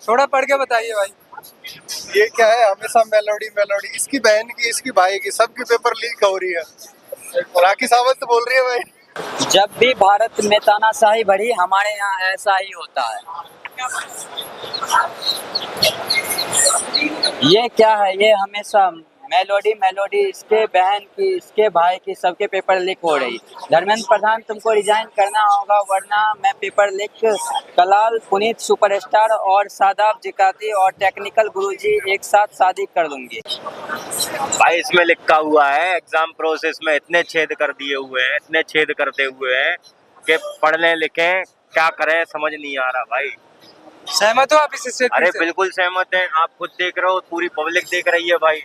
थोड़ा पढ़ के बताइए भाई। ये क्या है, हमेशा मेलोडी मेलोडी, इसकी बहन की, इसकी भाई की, सबकी पेपर लीक हो रही है। राखी सावंत बोल रही है भाई। जब भी भारत में तानाशाही बढ़ी, हमारे यहाँ ऐसा ही होता है। ये क्या है, ये हमेशा मेलोडी मेलोडी, इसके बहन की, इसके भाई की, सबके पेपर लीक हो रही। धर्मेंद्र प्रधान, तुमको रिजाइन करना होगा, वरना मैं paper leak Kalal, Puneet superstar और शादाब जिकाती और टेक्निकल गुरुजी एक साथ शादी कर दूंगी। भाई इसमें लिखा हुआ है एग्जाम प्रोसेस में इतने छेद कर दिए हुए हैं, इतने छेद करते हुए हैं कि पढ़ने लिखें क्या करें समझ नहीं आ रहा भाई। सहमत हो आप इस स्टेटमेंट अरे से? बिल्कुल सहमत है, आप खुद देख रहे हो, पूरी पब्लिक देख रही है भाई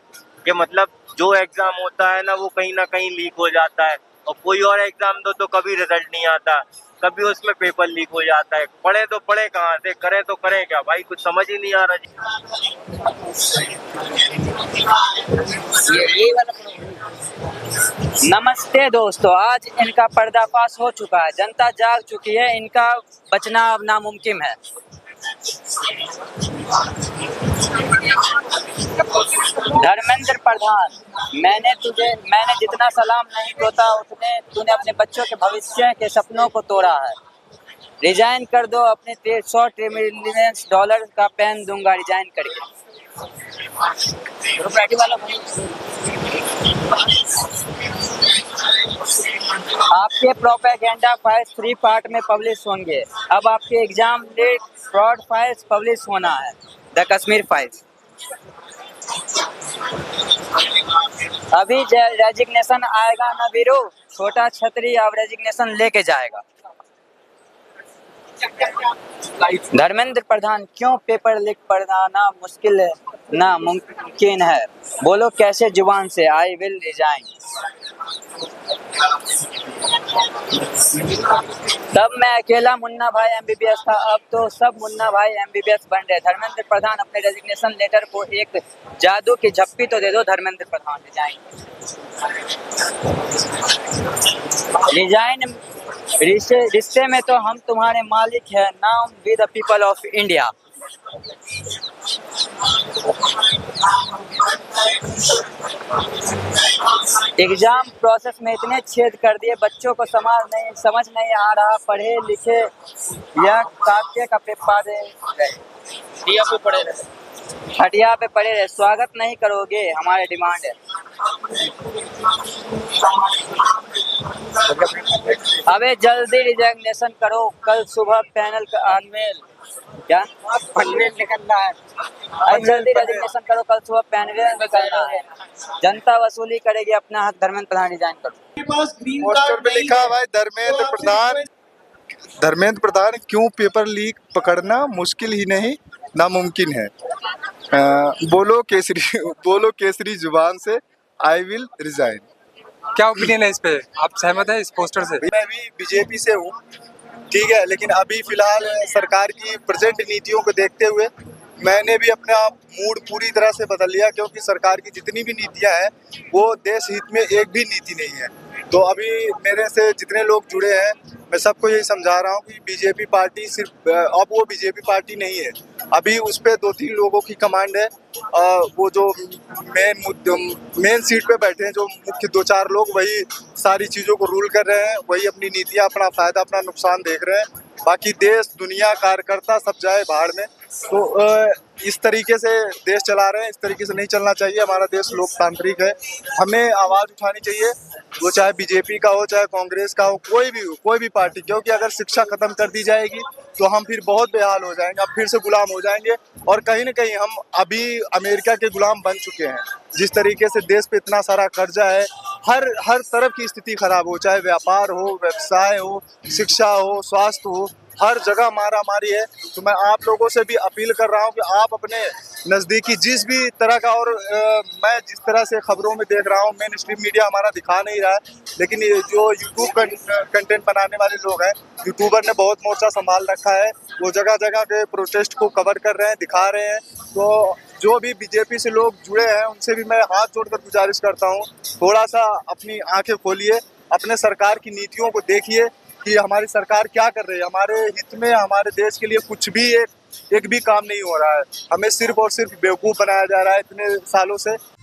कि मतलब जो एग्जाम होता है ना वो कहीं ना कहीं लीक हो जाता है, और कोई और एग्जाम दो तो कभी रिजल्ट नहीं आता, कभी उसमें पेपर लीक हो जाता है। पढ़े तो पढ़े कहाँ से, करें तो करें क्या भाई, कुछ समझ ही नहीं आ रहा जी। नमस्ते दोस्तों, आज इनका पर्दाफाश हो चुका है, जनता जाग चुकी है, इनका बचना अब नामुमकिन है। धर्मेंद्र प्रधान, मैंने जितना सलाम नहीं तोड़ा, उतने तूने अपने बच्चों के भविष्य के सपनों को तोड़ा है। रिजाइन कर दो, अपने $100 ट्रिलियन का पेन दूंगा रिजाइन करके। आपके प्रोपेगेंडा फाइल्स 3 पार्ट में पब्लिश होंगे। अब आपके exam leak fraud files publish होना है, द कश्मीर फाइल्स। अभी रेजिग्नेशन आएगा ना वीरो, छोटा छतरी अब रेजिग्नेशन लेके जाएगा। धर्मेंद्र प्रधान, क्यों पेपर लीक पढ़ना मुश्किल है, नामुमकिन है, बोलो कैसे जुबान से, आई विल रिजाइन। तब मैं अकेला मुन्ना भाई एमबीबीएस था, अब तो सब मुन्ना भाई एमबीबीएस बन रहे। धर्मेंद्र प्रधान, अपने रेजिग्नेशन लेटर को एक जादू की झप्पी तो दे दो। धर्मेंद्र प्रधान रिजाइन। रिश्ते में तो हम तुम्हारे मालिक हैं, now we the people of India. Exam process में इतने छेद कर दिए, बच्चों को समझ नहीं आ रहा, पढ़े लिखे या काटे का पेपर हटिया पे पड़े रहे। स्वागत नहीं करोगे, हमारे डिमांड है। अबे जल्दी रिजाइनेशन करो, कल सुबह पैनल का आनमेल क्या निकलना है। अरे जल्दी रेजिग्नेशन करो, कल सुबह पैनल निकलना है। जनता वसूली करेगी अपना हक। धर्मेंद्र प्रधान रिजाइन करो। पोस्टर पे लिखा है भाई, धर्मेंद्र प्रधान क्यों पेपर लीक पकड़ना मुश्किल ही नहीं नामुमकिन है। बोलो केसरी जुबान से, आई विल रिजाइन। क्या ओपिनियन है इस पे, आप सहमत है इस पोस्टर से? मैं भी बीजेपी से हूँ, ठीक है, लेकिन अभी फिलहाल सरकार की प्रेजेंट नीतियों को देखते हुए मैंने भी अपना मूड पूरी तरह से बदल लिया, क्योंकि सरकार की जितनी भी नीतियां हैं वो देश हित में एक भी नीति नहीं है। तो अभी मेरे से जितने लोग जुड़े हैं, मैं सबको यही समझा रहा हूँ कि बीजेपी पार्टी सिर्फ अब वो बीजेपी पार्टी नहीं है, अभी उस पर 2-3 लोगों की कमांड है। वो जो मेन सीट पे बैठे हैं, जो मुख्य 2-4 लोग, वही सारी चीज़ों को रूल कर रहे हैं, वही अपनी नीतियाँ, अपना फायदा, अपना नुकसान देख रहे हैं। बाकी देश दुनिया कार्यकर्ता सब जाए भाड़ में। तो इस तरीके से देश चला रहे हैं, इस तरीके से नहीं चलना चाहिए। हमारा देश लोकतांत्रिक है, हमें आवाज़ उठानी चाहिए, वो चाहे बीजेपी का हो, चाहे कांग्रेस का हो, कोई भी पार्टी, क्योंकि अगर शिक्षा खत्म कर दी जाएगी तो हम फिर बहुत बेहाल हो जाएंगे, अब फिर से गुलाम हो जाएंगे। और कहीं ना कहीं हम अभी अमेरिका के गुलाम बन चुके हैं। जिस तरीके से देश पे इतना सारा कर्जा है, हर तरफ की स्थिति खराब हो, चाहे व्यापार हो, व्यवसाय हो, शिक्षा हो, स्वास्थ्य हो, हर जगह मारा मारी है। तो मैं आप लोगों से भी अपील कर रहा हूँ कि आप अपने नज़दीकी जिस भी तरह का, और मैं जिस तरह से खबरों में देख रहा हूँ, मेन स्ट्रीम मीडिया हमारा दिखा नहीं रहा है, लेकिन ये जो यूट्यूब कंटेंट बनाने वाले लोग हैं, यूट्यूबर ने बहुत मोर्चा संभाल रखा है, वो जगह जगह के प्रोटेस्ट को कवर कर रहे हैं, दिखा रहे हैं। तो जो भी बीजेपी से लोग जुड़े हैं, उनसे भी मैं हाथ जोड़कर गुजारिश करता हूँ, थोड़ा सा अपनी आंखें खोलिए, अपने सरकार की नीतियों को देखिए कि हमारी सरकार क्या कर रही है। हमारे हित में, हमारे देश के लिए कुछ भी एक एक भी काम नहीं हो रहा है। हमें सिर्फ और सिर्फ बेवकूफ़ बनाया जा रहा है इतने सालों से।